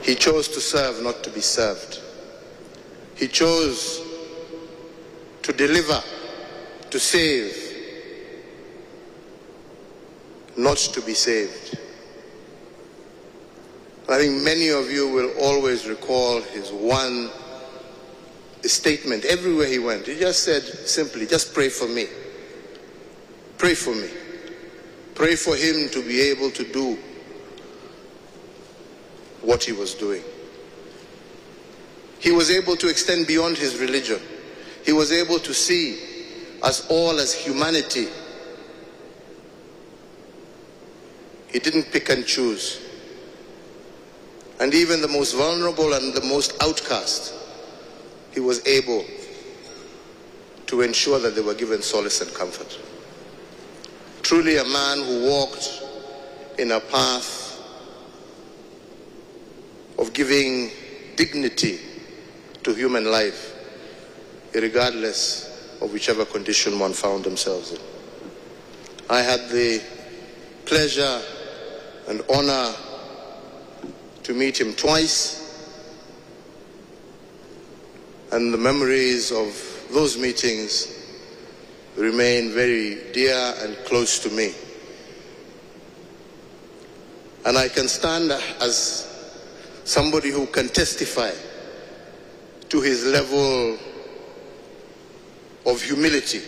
He chose to serve, not to be served. He chose to deliver, to save, not to be saved. I think many of you will always recall his one statement everywhere he went. He just said simply, just pray for me. Pray for me. Pray for him to be able to do what he was doing. He was able to extend beyond his religion. He was able to see us all as humanity. He didn't pick and choose. And even the most vulnerable and the most outcast, he was able to ensure that they were given solace and comfort. Truly a man who walked in a path of giving dignity to human life, regardless of whichever condition one found themselves in. I had the pleasure and honor to meet him twice, and the memories of those meetings remain very dear and close to me. And I can stand as somebody who can testify to his level of humility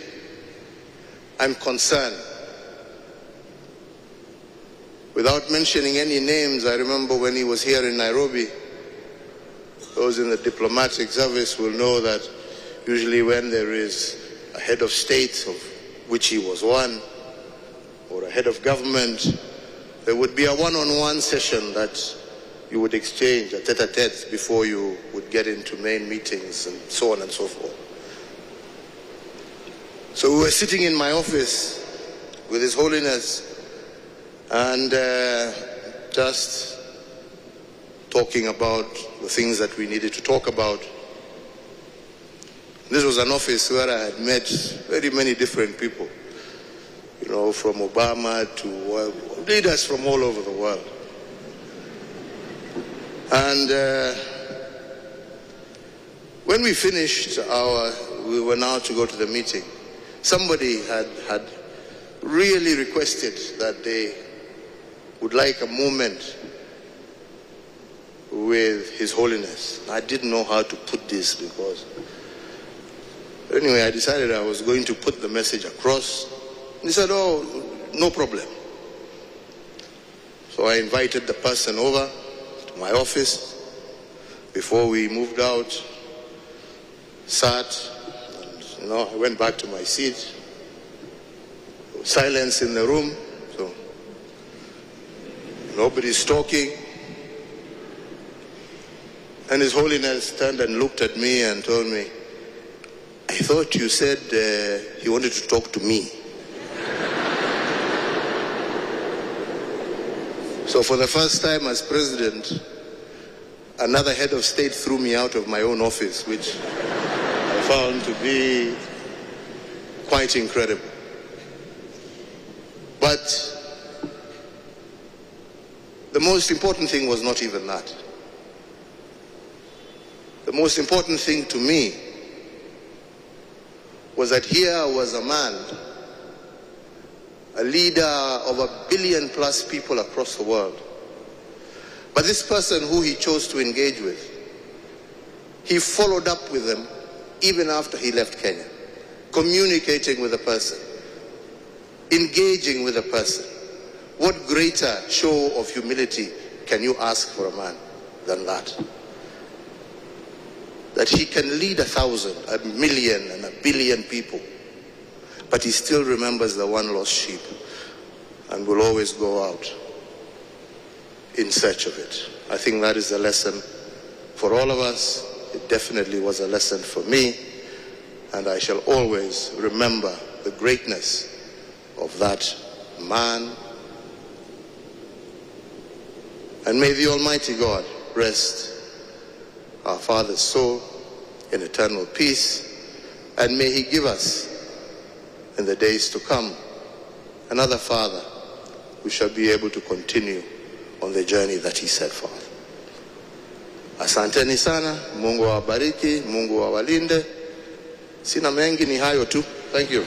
and concern. Without mentioning any names, I remember when he was here in Nairobi, those in the diplomatic service will know that usually when there is a head of state, of which he was one, or a head of government, there would be a one-on-one session that you would exchange, a tete-a-tete, before you would get into main meetings and so on and so forth. So we were sitting in my office with His Holiness and just talking about the things that we needed to talk about. This was an office where I had met very many different people, you know, from Obama to leaders from all over the world. And when we finished we were now to go to the meeting, somebody had really requested that they would like a moment with His Holiness. I didn't know how to put this because... Anyway, I decided I was going to put the message across. He said, oh, no problem. So I invited the person over to my office. Before we moved out, sat, and, I went back to my seat. Silence in the room, so nobody's talking. And His Holiness turned and looked at me and told me, I thought you said he wanted to talk to me. So for the first time as president, another head of state threw me out of my own office, which I found to be quite incredible. But the most important thing was not even that. The most important thing to me was that here was a man, a leader of 1 billion+ people across the world. But this person who he chose to engage with, he followed up with them even after he left Kenya, communicating with the person, engaging with the person. What greater show of humility can you ask for a man than that? That he can lead 1,000, 1 million, and 1 billion people, but he still remembers the one lost sheep and will always go out in search of it. I think that is a lesson for all of us. It definitely was a lesson for me, and I shall always remember the greatness of that man. And may the Almighty God rest our father's soul in eternal peace, and may he give us in the days to come another father who shall be able to continue on the journey that he set forth. Asanteni sana, Mungu awabariki, Mungu awalinde. Sina mengi, ni hayo tu. Thank you.